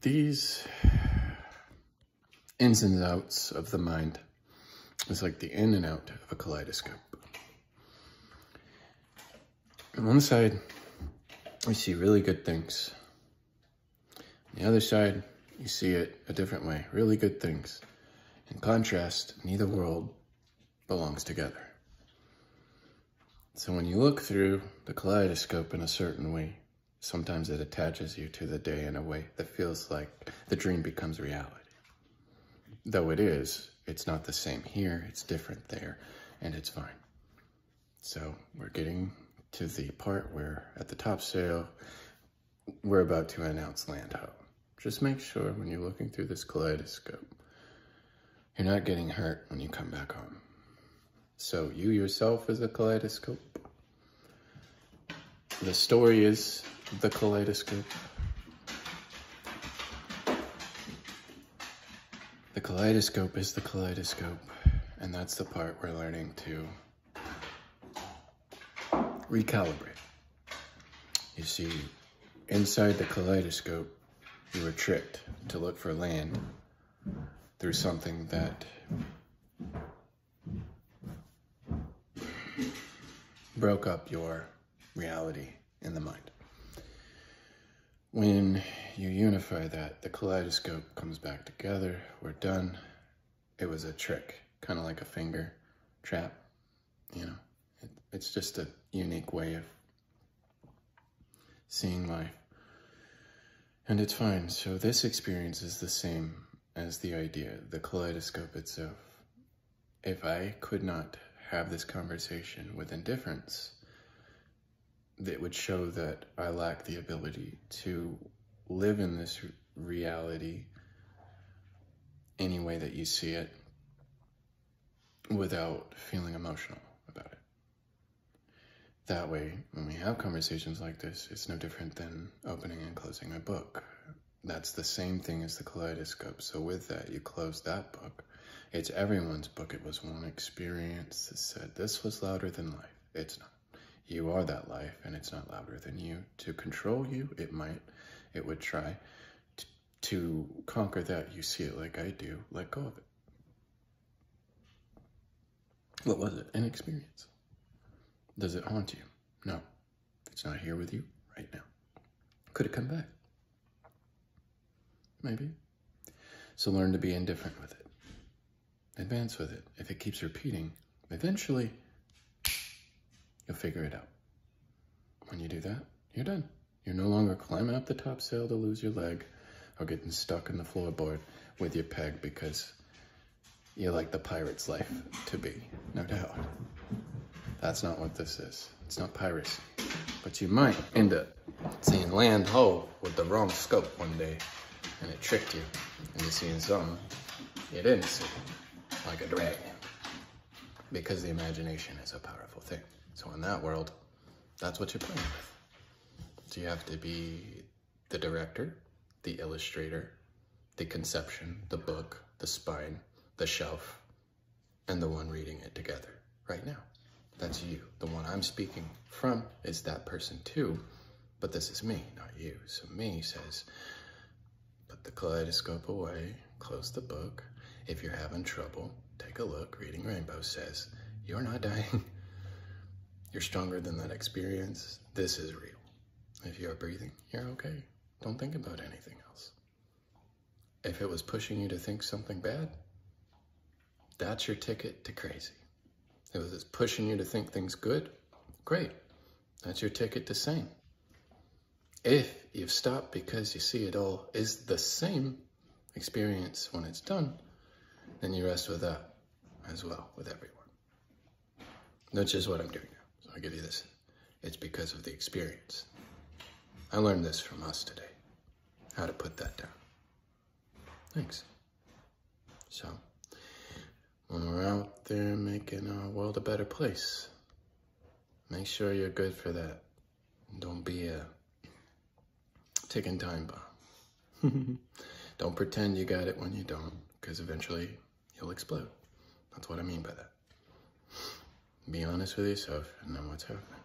These ins and outs of the mind is like the in and out of a kaleidoscope. On one side, you see really good things. On the other side, you see it a different way, really good things. In contrast, neither world belongs together. So when you look through the kaleidoscope in a certain way, sometimes it attaches you to the day in a way that feels like the dream becomes reality. Though it is, it's not the same here, it's different there, and it's fine. So we're getting to the part where at the top sail, we're about to announce land ho. Just make sure when you're looking through this kaleidoscope, you're not getting hurt when you come back home. So you yourself is a kaleidoscope. The story is the kaleidoscope. The kaleidoscope is the kaleidoscope, and that's the part we're learning to recalibrate. You see, inside the kaleidoscope, you were tricked to look for land through something that broke up your reality in the mind. When you unify that, the kaleidoscope comes back together, we're done. It was a trick, kind of like a finger trap, you know. It's just a unique way of seeing life. And it's fine. So this experience is the same as the idea, the kaleidoscope itself. If I could not have this conversation with indifference, that would show that I lack the ability to live in this reality any way that you see it without feeling emotional about it. That way, when we have conversations like this, it's no different than opening and closing a book. That's the same thing as the kaleidoscope. So with that, you close that book. It's everyone's book. It was one experience that said, this was louder than life. It's not. You are that life, and it's not louder than you. To control you, it would try. To conquer that, you see it like I do, let go of it. What was it? An experience. Does it haunt you? No. It's not here with you right now. Could it come back? Maybe. So learn to be indifferent with it. Advance with it. If it keeps repeating, eventually, you'll figure it out. When you do that, you're done. You're no longer climbing up the top sail to lose your leg or getting stuck in the floorboard with your peg because you like the pirate's life to be, no doubt. That's not what this is. It's not piracy. But you might end up seeing land ho with the wrong scope one day and it tricked you into seeing something you didn't see, like a dragon. Because the imagination is a powerful thing. So in that world, that's what you're playing with. So you have to be the director, the illustrator, the conception, the book, the spine, the shelf, and the one reading it together right now. That's you. The one I'm speaking from is that person too, but this is me, not you. So me says, put the kaleidoscope away, close the book. If you're having trouble, take a look. Reading Rainbow says, you're not dying. You're stronger than that experience. This is real. If you're breathing, you're okay. Don't think about anything else. If it was pushing you to think something bad, that's your ticket to crazy. If it was pushing you to think things good, great. That's your ticket to sane. If you've stopped because you see it all is the same experience when it's done, then you rest with that as well, with everyone. That's just what I'm doing now. So I'll give you this. It's because of the experience. I learned this from us today, how to put that down. Thanks. So, when we're out there making our world a better place, make sure you're good for that. Don't be a ticking time bomb. Don't pretend you got it when you don't, because eventually you'll explode. That's what I mean by that. Be honest with yourself and know what's happening.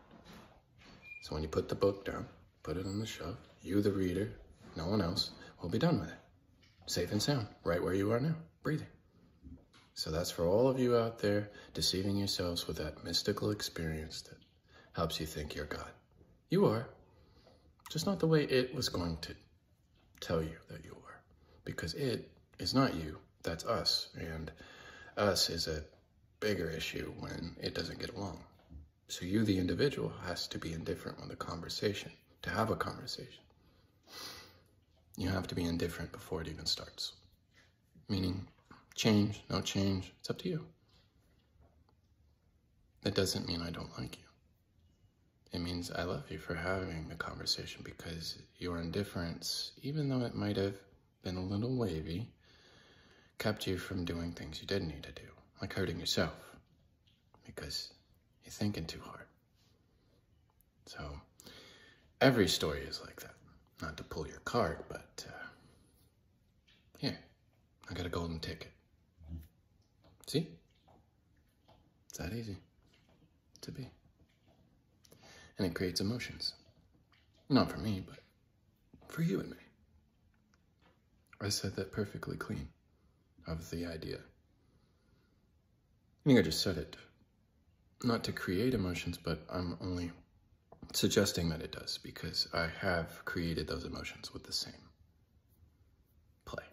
So when you put the book down, put it on the shelf, you the reader, no one else, we'll be done with it. Safe and sound, right where you are now, breathing. So that's for all of you out there deceiving yourselves with that mystical experience that helps you think you're God. You are, just not the way it was going to tell you that you are. Because it is not you, that's us. And us is a bigger issue when it doesn't get along. So you, the individual, has to be indifferent with the conversation, to have a conversation. You have to be indifferent before it even starts. Meaning, change, no change, it's up to you. That doesn't mean I don't like you. It means I love you for having the conversation, because your indifference, even though it might have been a little wavy, kept you from doing things you didn't need to do, like hurting yourself, because you're thinking too hard. So every story is like that. Not to pull your card, but here, I got a golden ticket. See? It's that easy to be. And it creates emotions. Not for me, but for you and me. I said that perfectly clean of the idea. I think I just said it not to create emotions, but I'm only suggesting that it does, because I have created those emotions with the same play,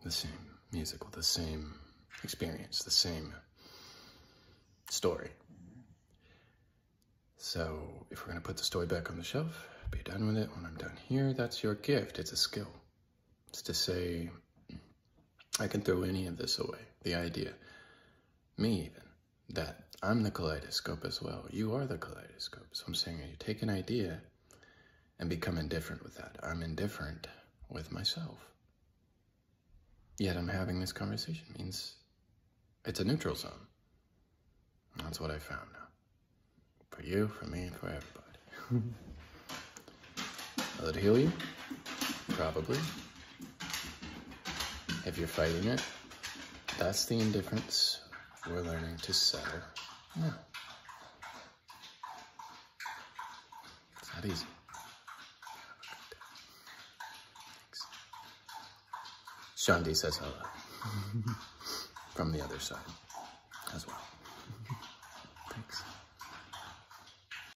the same musical, the same experience, the same story. So if we're going to put the story back on the shelf, be done with it when I'm done here, that's your gift. It's a skill. It's to say, I can throw any of this away. The idea, me even, that I'm the kaleidoscope as well. You are the kaleidoscope. So I'm saying you take an idea and become indifferent with that. I'm indifferent with myself. Yet I'm having this conversation. It means it's a neutral zone. That's what I found now. For you, for me, and for everybody. Will it heal you? Probably. If you're fighting it, that's the indifference we're learning to settle now. It's not easy. Thanks. Shandi says hello from the other side.